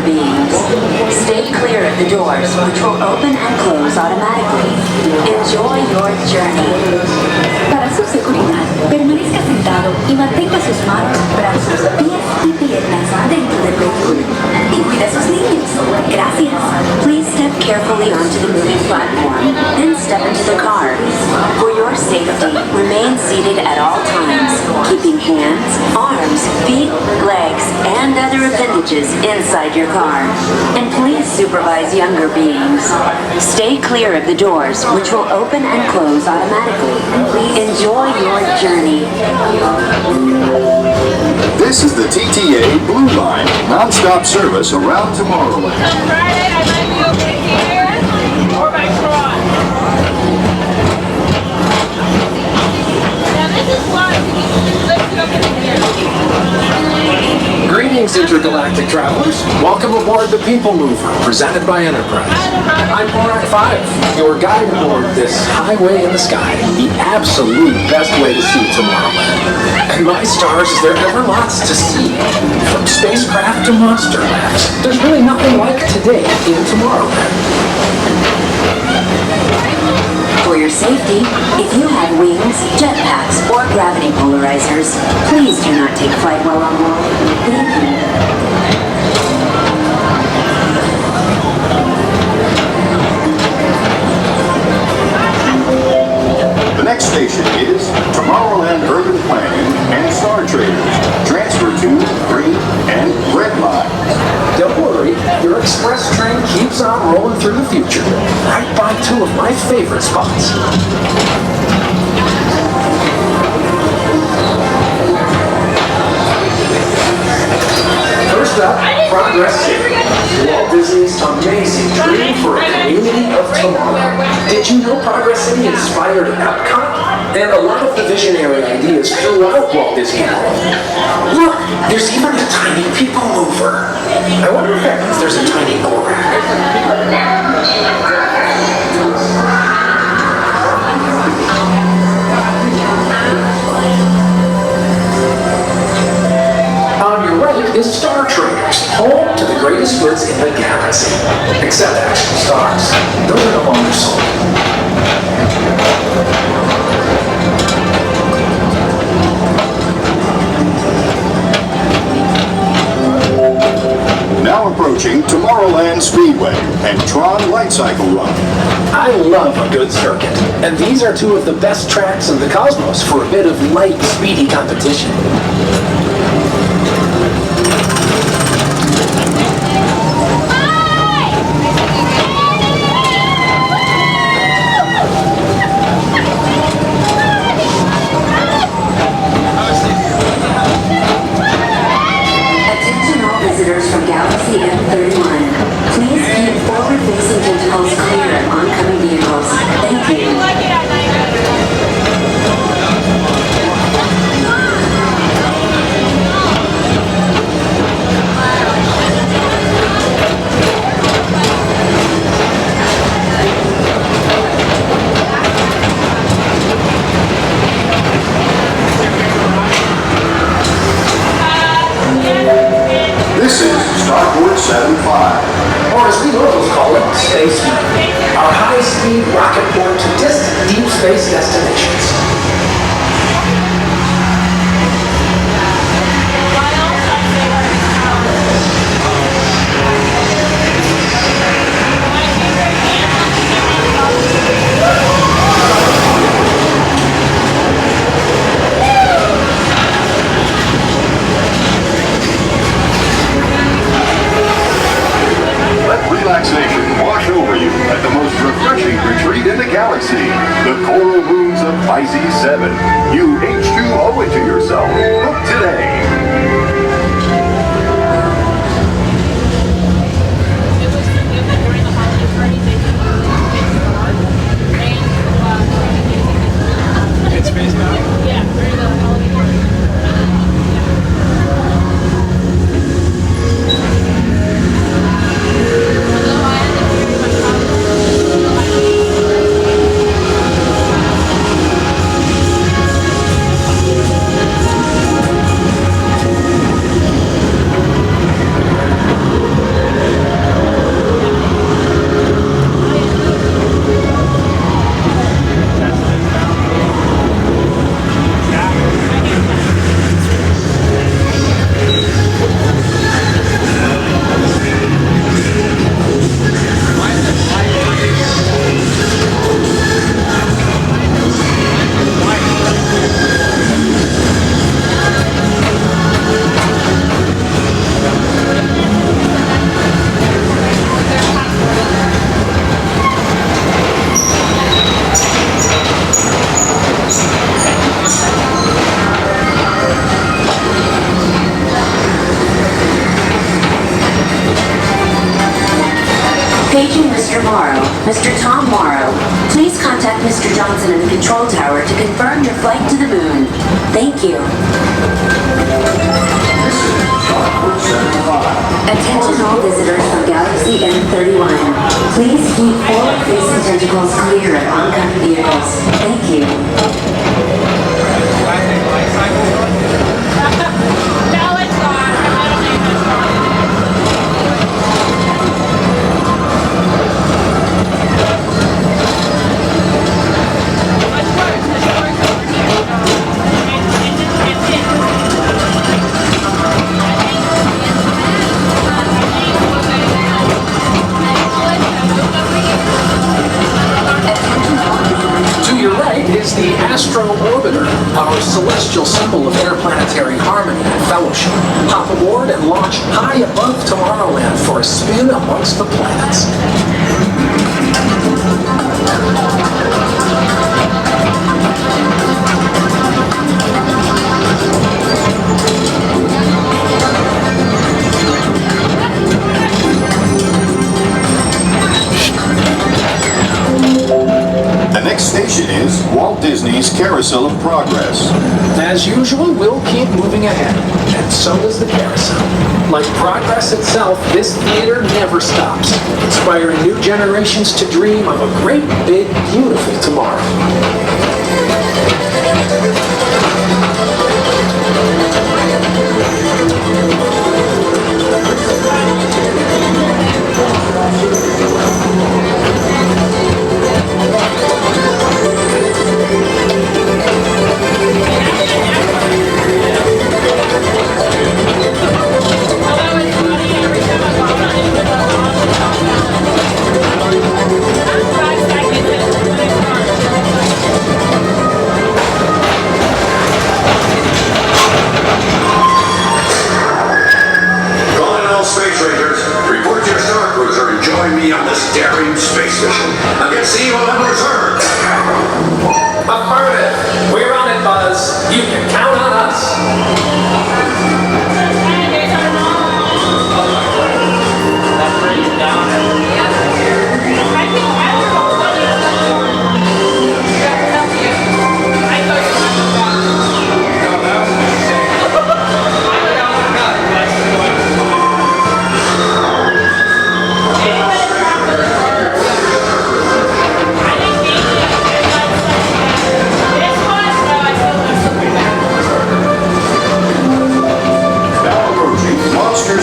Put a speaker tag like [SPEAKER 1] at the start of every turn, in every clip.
[SPEAKER 1] beings. Stay clear of the doors, which will open and close automatically. Enjoy your journey. Para su seguridad, permanezca sentado y mantenga sus manos, brazos, pies y piernas dentro del vehículo. Y cuida a sus niños. Gracias. Please step carefully onto the moving platform, then step into the car. For your safety, remain seated at all times, keeping hands, arms, feet, legs, and other appendages inside your car. And please supervise younger beings. Stay clear of the doors, which will open and close automatically. Enjoy your journey.
[SPEAKER 2] This is the TTA Blue Line, non-stop service around Tomorrowland.
[SPEAKER 3] On Friday, I might be over here or by Tron. Now this is why we lift it up in here.
[SPEAKER 4] Greetings, intergalactic travelers. Welcome aboard the PeopleMover, presented by Enterprise. I'm Borak 5, your guide aboard this highway in the sky, the absolute best way to see Tomorrowland. And my stars, there are ever lots to see. From spacecraft to monster labs, there's really nothing like today in Tomorrowland.
[SPEAKER 1] For your safety, if you have wings, jetpacks, or gravity polarizers, please do not take flight while on board. Thank you.
[SPEAKER 2] The next station is Tomorrowland Urban Planning and Star Traders. Transfer to green and red line.
[SPEAKER 4] Don't worry, your express train keeps on rolling through the future, right by two of my favorite spots. First up, Progress City, Walt Disney's amazing dream for a community of tomorrow. Did you know Progress City inspired Epcot? And a lot of the visionary ideas throughout Walt Disney World. Look, there's even a tiny PeopleMover. I wonder if that means there's a tiny Borak. On your right is Star Traders, home to the greatest goods in the galaxy. Except actual stars. Those are no longer sold.
[SPEAKER 2] Now approaching Tomorrowland Speedway and Tron Light Cycle Run.
[SPEAKER 4] I love a good circuit, and these are two of the best tracks in the cosmos for a bit of light, speedy competition.
[SPEAKER 1] Attention all visitors from Galaxy M31. Please keep forward-facing tentacles clear of oncoming vehicles. Thank you.
[SPEAKER 2] This is Starboard 75.
[SPEAKER 4] Or as we locals call it, Space Mountain, our high-speed rocket port to distant deep space destinations.
[SPEAKER 2] Let relaxation wash over you at the most refreshing retreat in the galaxy, the Coral Rooms of Pisces.
[SPEAKER 1] Paging Mr. Morrow, Mr. Tom Morrow, please contact Mr. Johnson in the control tower to confirm your flight to the moon. Thank you. Attention all visitors from Galaxy M31. Please keep forward-facing tentacles clear of oncoming vehicles. Thank you.
[SPEAKER 3] No, it's not. I don't think it's not. Much worse. Much worse over here.
[SPEAKER 4] To your right is the Astro Orbiter, our celestial symbol of interplanetary harmony and fellowship. Hop aboard and launch high above Tomorrowland for a spin amongst the planets.
[SPEAKER 2] The next station is Walt Disney's Carousel of Progress.
[SPEAKER 4] As usual, we'll keep moving ahead, and so does the carousel. Like progress itself, this theater never stops, inspiring new generations to dream of a great, big, beautiful tomorrow.
[SPEAKER 5] On this daring space mission against the evil Emperor's herd.
[SPEAKER 4] Affirmative. We're on it, Buzz. You can count on us.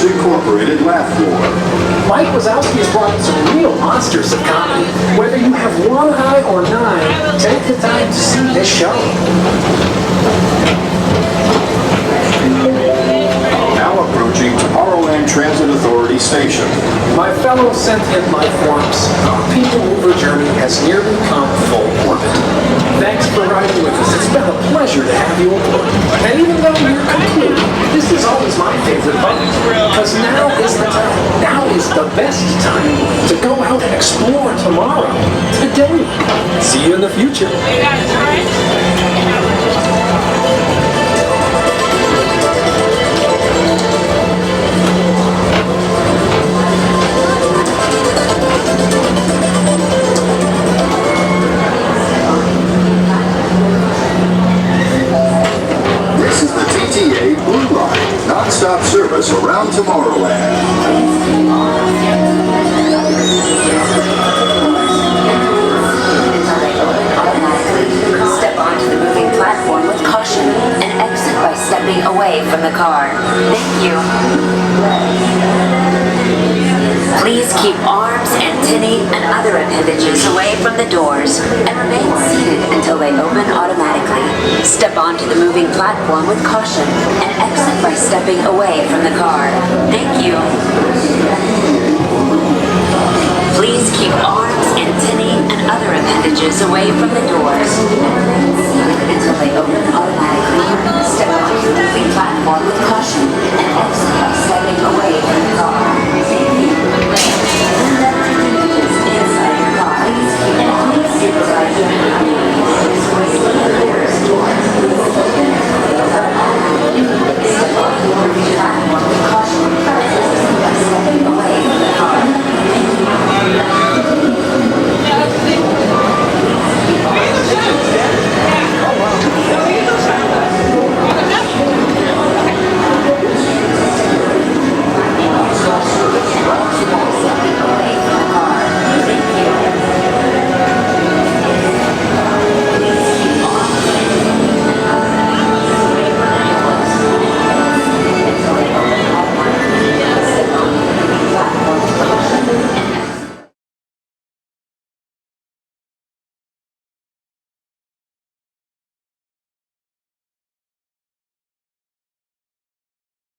[SPEAKER 2] Incorporated laugh floor.
[SPEAKER 4] Mike Wazowski has brought in some real monsters of comedy. Whether you have one eye or nine, take the time to see this show.
[SPEAKER 2] Now approaching Tomorrowland Transit Authority Station.
[SPEAKER 4] My fellow sentient life forms, our people mover journey has nearly come full orbit. Thanks for riding with us. It's been a pleasure to have you aboard. And even though you're complete, this is always my favorite part, because now is the time. Now is the best time to go out and explore tomorrow. Today. See you in the future.
[SPEAKER 2] This is the TTA Blue Line, non-stop service around Tomorrowland.
[SPEAKER 1] Step onto the moving platform with caution and exit by stepping away from the car. Thank you. Please keep arms, antennae, and other appendages away from the doors and remain seated until they open automatically. Step onto the moving platform with caution and exit by stepping away from the car. Thank you. Please keep arms, antennae, and other appendages away from the doors and remain seated until they open automatically. Step onto the moving platform